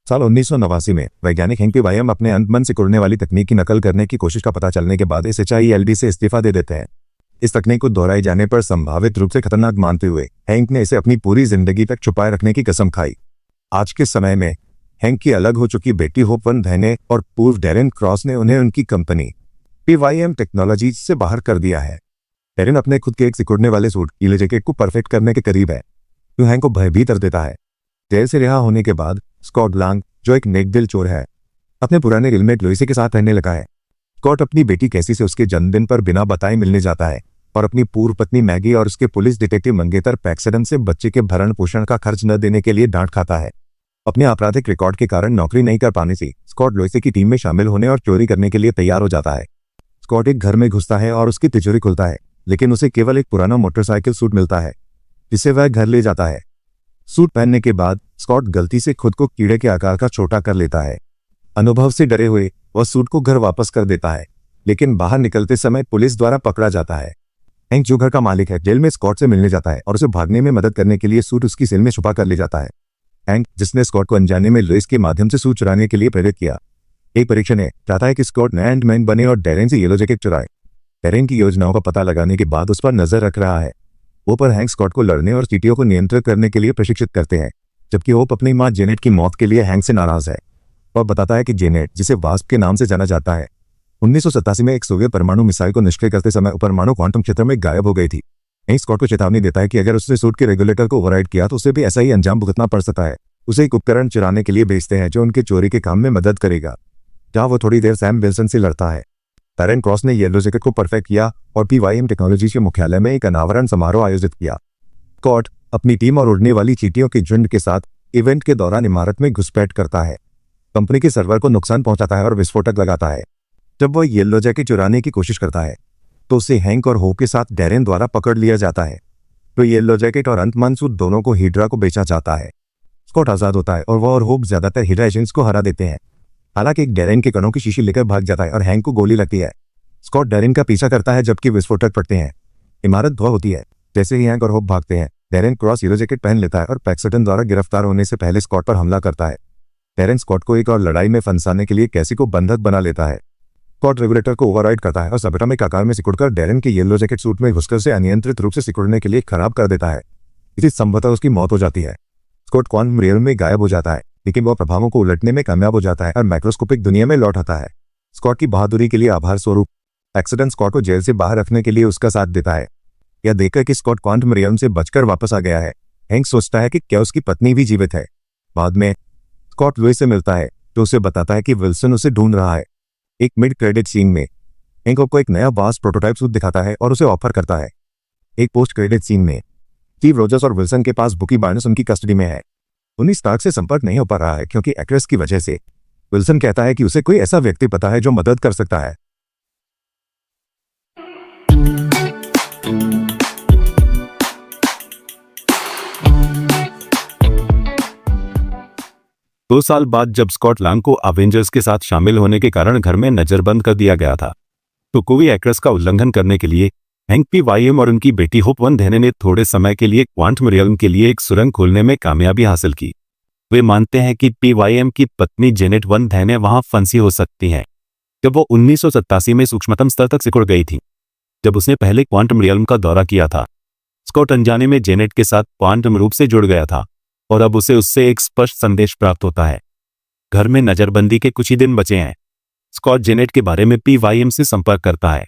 साल 1989 में वैज्ञानिक हैंक पीवाईएम अपने अंतमन से सिकुड़ने वाली तकनीक की नकल करने की कोशिश का पता चलने के बाद इस HILD से इस्तीफा दे देते हैं। इस तकनीक को दोहराए जाने पर संभावित रूप से खतरनाक मानते हुए हैंक ने इसे अपनी पूरी जिंदगी तक छुपाए रखने की कसम खाई। आज के समय में हैंक की अलग हो चुकी बेटी होप वन धैने और पूर्व डैरेन क्रॉस ने उन्हें उनकी कंपनी पीवाईएम टेक्नोलॉजीज से बाहर कर दिया है। डैरेन अपने खुद के एक सिकुड़ने वाले सूट ईले जैकेट को परफेक्ट करने के करीब है, जो हैंक को भयभीत कर देता है। जेल से रिहा होने के बाद स्कॉट लांग, जो एक नेकदिल चोर है, अपने पुराने गिलमेट लुइसी के साथ रहने लगा है। स्कॉट अपनी बेटी कैसी से उसके जन्मदिन पर बिना बताए मिलने जाता है और अपनी पूर्व पत्नी मैगी और उसके पुलिस डिटेक्टिव मंगेतर पैक्सडन से बच्चे के भरण पोषण का खर्च न देने के लिए डांट खाता है। अपने आपराधिक रिकॉर्ड के कारण नौकरी नहीं कर पाने से स्कॉट लुइसी की टीम में शामिल होने और चोरी करने के लिए तैयार हो जाता है। स्कॉट एक घर में घुसता है और उसकी तिजोरी खुलता है, लेकिन उसे केवल एक पुराना मोटरसाइकिल सूट मिलता है, जिसे वह घर ले जाता है। सूट पहनने के बाद स्कॉट गलती से खुद को कीड़े के आकार का छोटा कर लेता है। अनुभव से डरे हुए वह सूट को घर वापस कर देता है, लेकिन बाहर निकलते समय पुलिस द्वारा पकड़ा जाता है। हैंक, जो घर का मालिक है, जेल में स्कॉट से मिलने जाता है और उसे भागने में मदद करने के लिए सूट उसकी सेल में छुपा कर ले जाता है। हैंक, जिसने स्कॉट को अनजाने में लुइस के माध्यम से सूट चुराने के लिए प्रेरित किया, एक परीक्षण है चाहता है कि स्कॉट एंटमैन बने और डैरेन से येलो जैकेट चुराए। डैरेन की योजनाओं का पता लगाने के बाद उस पर नजर रख रहा है। होप और हैंक स्कॉट को लड़ने और चींटियों को नियंत्रित करने के लिए प्रशिक्षित करते हैं, जबकि होप अपनी मां जेनेट की मौत के लिए हैंक से नाराज है और बताता है कि जेनेट, जिसे वास्प के नाम से जाना जाता है, 1987 में एक सोवियत परमाणु मिसाइल को निष्क्रिय करते समय परमाणु क्वांटम क्षेत्र में गायब हो गई थी। हैंक स्कॉट को चेतावनी देता है कि अगर उसने सूट के रेगुलेटर को ओवरराइड किया तो उसे भी ऐसा ही अंजाम भुगतना पड़ सकता है। उसे एक उपकरण चुराने के लिए भेजते हैं जो उनके चोरी के काम में मदद करेगा, जहां वो थोड़ी देर सैम विल्सन से लड़ता है। डैरेन क्रॉस ने येलो जैकेट को परफेक्ट किया और पीवाईएम टेक्नोलॉजी के मुख्यालय में एक अनावरण समारोह आयोजित किया। स्कॉट अपनी टीम और उड़ने वाली चींटियों के झुंड के साथ इवेंट के दौरान इमारत में घुसपैठ करता है, कंपनी के सर्वर को नुकसान पहुंचाता है और विस्फोटक लगाता है। जब वह येलो जैकेट चुराने की कोशिश करता है तो उसे हैंक और होप के साथ डैरेन द्वारा पकड़ लिया जाता है। तो येलो जैकेट और अंतमान सूट दोनों को हिड्रा को बेचा जाता है। स्कॉट आजाद होता है और वह और होप ज्यादातर हिड्रा एजेंट्स को हरा देते हैं। हालांकि एक डैरेन के कणों की शीशी लेकर भाग जाता है और हैंक को गोली लगती है। स्कॉट डैरेन का पीछा करता है जबकि विस्फोटक पड़ते हैं। इमारत धुआं होती है। जैसे ही हैंक और होप भागते हैं, डैरेन क्रॉस येलो जैकेट पहन लेता है और पैक्सटन द्वारा गिरफ्तार होने से पहले स्कॉट पर हमला करता है। डैरेन स्कॉट को एक और लड़ाई में फंसाने के लिए कैसी को बंधक बना लेता है। स्कॉट रेगुलेटर को ओवरराइड करता है और सबएटॉमिक आकार में सिकुड़कर डैरेन के येलो जैकेट सूट में घुसकर से अनियंत्रित रूप से सिकुड़ने के लिए खराब कर देता है। इसी संभवतः उसकी मौत हो जाती है। स्कॉट क्वांटम रियल में गायब हो जाता है, लेकिन वह प्रभावों को उलटने में कामयाब हो जाता है और माइक्रोस्कोपिक दुनिया में लौट आता है। स्कॉट की बहादुरी के लिए आभार स्वरूप पैक्सटन स्कॉट को जेल से बाहर रखने के लिए उसका साथ देता है। यह देखकर कि स्कॉट क्वांटम रियल से बचकर वापस आ गया है, हैंक सोचता है कि क्या उसकी पत्नी भी जीवित है। बाद में स्कॉट लुइस से मिलता है, जो उसे बताता है कि विल्सन उसे ढूंढ रहा है। एक मिड क्रेडिट सीन में हैंक को एक नया वास्ट प्रोटोटाइप सूट दिखाता है और उसे ऑफर करता है। एक पोस्ट क्रेडिट सीन में स्टीव रोजर्स और विल्सन के पास बुकी बार्नेस उनकी कस्टडी में है। उन्हें स्टार्क से संपर्क नहीं हो पा रहा है क्योंकि एक्ट्रेस की वजह से। विल्सन कहता है कि उसे कोई ऐसा व्यक्ति पता है जो मदद कर सकता है। दो साल बाद जब स्कॉट लांग को अवेंजर्स के साथ शामिल होने के कारण घर में नजरबंद कर दिया गया था, तो कोई एक्ट्रेस का उल्लंघन करने के लिए हैंक पीवाईएम और उनकी बेटी होप वन धैने ने थोड़े समय के लिए क्वांटम रियल्म के लिए एक सुरंग खोलने में कामयाबी हासिल की। वे मानते हैं कि पीवाईएम की पत्नी जेनेट वन धैने वहां फंसी हो सकती हैं, जब वो 1987 में सूक्ष्मतम स्तर तक सिकुड़ गई थी, जब उसने पहले क्वांटम रियल्म का दौरा किया था। स्कॉट अनजाने में जेनेट के साथ क्वांटम रूप से जुड़ गया था और अब उसे उससे एक स्पष्ट संदेश प्राप्त होता है। घर में नजरबंदी के कुछ ही दिन बचे हैं। स्कॉट जेनेट के बारे में पीवाईएम से संपर्क करता है,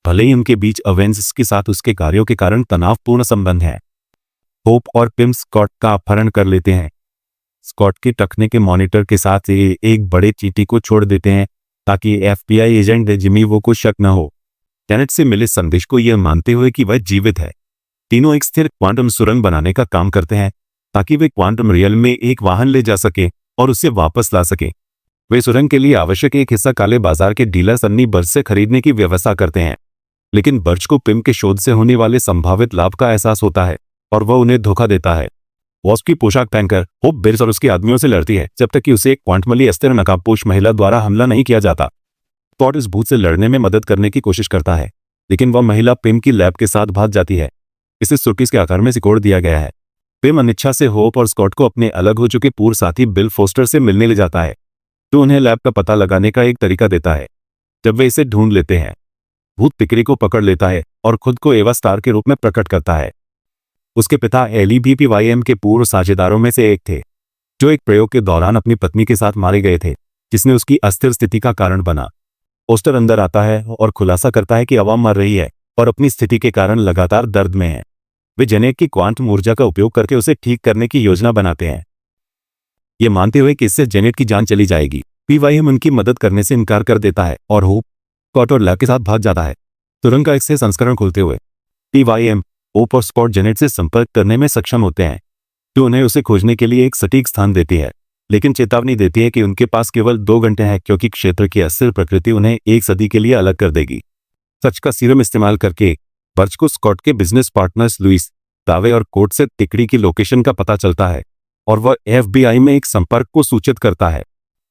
भले ही उनके बीच अवेंजर्स के साथ उसके कार्यों के कारण तनावपूर्ण संबंध है। होप और पिम स्कॉट का अपहरण कर लेते हैं। स्कॉट के टखने के मॉनिटर के साथ एक बड़े चींटी को छोड़ देते हैं ताकि एफबीआई एजेंट जिमी वो को शक न हो। जेनेट से मिले संदेश को यह मानते हुए कि वह जीवित है, तीनों एक स्थिर क्वांटम सुरंग बनाने का काम करते हैं ताकि वे क्वांटम रियल में एक वाहन ले जा सके और उसे वापस ला सके। वे सुरंग के लिए आवश्यक एक हिस्सा काले बाजार के डीलर सन्नी बर्च से खरीदने की व्यवस्था करते हैं, लेकिन बर्च को पिम के शोध से होने वाले संभावित लाभ का एहसास होता है और वह उन्हें धोखा देता है। वॉस्प की पोशाक पहनकर होप बिर्च और उसके आदमियों से लड़ती है जब तक कि उसे एक क्वांटमली अस्थिर नकाबपोश महिला द्वारा हमला नहीं किया जाता। स्कॉट इस भूत से लड़ने में मदद करने की कोशिश करता है, लेकिन वह महिला पिम की लैब के साथ भाग जाती है। इसे सूटकेस के आकार में सिकोड़ दिया गया है। पिम अनिच्छा से होप और स्कॉट को अपने अलग हो चुके पूर्व साथी बिल फोस्टर से मिलने ले जाता है, जो उन्हें लैब का पता लगाने का एक तरीका देता है। जब वे इसे ढूंढ लेते हैं, भूत पिकरी को पकड़ लेता है और खुद को एवा स्टार के रूप में प्रकट करता है। उसके पिता LEBPYM के पूर्व साझेदारों में से एक थे, जो एक प्रयोग के दौरान अपनी पत्नी के साथ मारे गए थे, जिसने उसकी अस्थिर स्थिति का कारण बना। फोस्टर अंदर आता है और खुलासा करता है कि अवा मर रही है और अपनी स्थिति के कारण लगातार दर्द में है। वे जेनेट की क्वांटम ऊर्जा का उपयोग करके उसे ठीक करने की योजना बनाते हैं, ये मानते हुए कि इससे जेनेट की जान चली जाएगी। PYM उनकी मदद करने से इनकार कर देता है और होप, स्कॉट और लैब के साथ भाग जाता है। तुरंत का से संस्करण खोलते हुए PYM, होप और स्कॉट जेनेट से संपर्क करने में सक्षम होते हैं, जो उन्हें उसे खोजने के लिए एक सटीक स्थान देती है, लेकिन चेतावनी देती है कि उनके पास केवल 2 घंटे हैं, क्योंकि क्षेत्र की अस्थिर प्रकृति उन्हें 1 सदी के लिए अलग कर देगी। सच का सीरम इस्तेमाल करके बर्च को स्कॉट के बिजनेस पार्टनर्स लुइस, दावे और कोर्ट से तिकड़ी की लोकेशन का पता चलता है और वह FBI में एक संपर्क को सूचित करता है।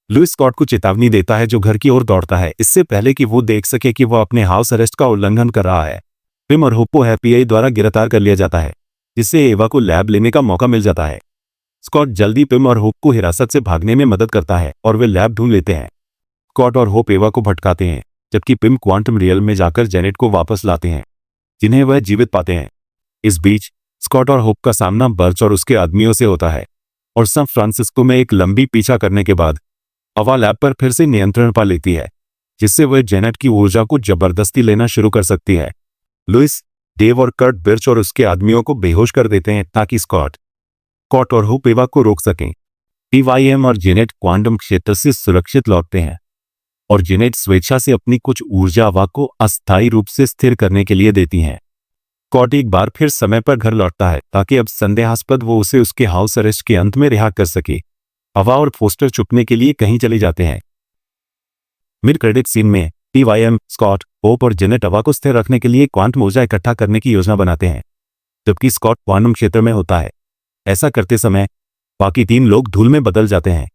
लुइस स्कॉट को चेतावनी देता है, जो घर की ओर दौड़ता है, इससे पहले कि वो देख सके कि वह अपने हाउस अरेस्ट का उल्लंघन कर रहा है। पिम और होप को FBI द्वारा गिरफ्तार कर लिया जाता है, जिससे एवा को लैब लेने का मौका मिल जाता है। स्कॉट जल्दी पिम और होप को हिरासत से भागने में मदद करता है और वे लैब ढूंढ लेते हैं। स्कॉट और होप एवा को भटकाते हैं, जबकि पिम क्वांटम रियल में जाकर जेनेट को वापस लाते हैं, जिन्हें वह जीवित पाते हैं। इस बीच स्कॉट और होप का सामना बर्च और उसके आदमियों से होता है और सैन फ्रांसिस्को में एक लंबी पीछा करने के बाद अवा लैब पर फिर से नियंत्रण पा लेती है, जिससे वह जेनेट की ऊर्जा को जबरदस्ती लेना शुरू कर सकती है। लुइस, डेव और कर्ट बिर्च और उसके आदमियों को बेहोश कर देते हैं ताकि स्कॉट और होप एवा को रोक सकें। PYM और जेनेट क्वांटम क्षेत्र से सुरक्षित लौटते हैं और जेनेट स्वेच्छा से अपनी कुछ ऊर्जा अवा को अस्थायी रूप से स्थिर करने के लिए देती हैं। स्कॉट एक बार फिर समय पर घर लौटता है ताकि अब संदेहास्पद वो उसे उसके हाउस अरेस्ट के अंत में रिहा कर सके। अवा और फोस्टर छुपने के लिए कहीं चले जाते हैं। मिड क्रेडिट सीन में PYM, स्कॉट, होप और जेनेट अवा को स्थिर रखने के लिए क्वांटम ऊर्जा इकट्ठा करने की योजना बनाते हैं, जबकि स्कॉट क्वांटम क्षेत्र में होता है। ऐसा करते समय बाकी 3 लोग धूल में बदल जाते हैं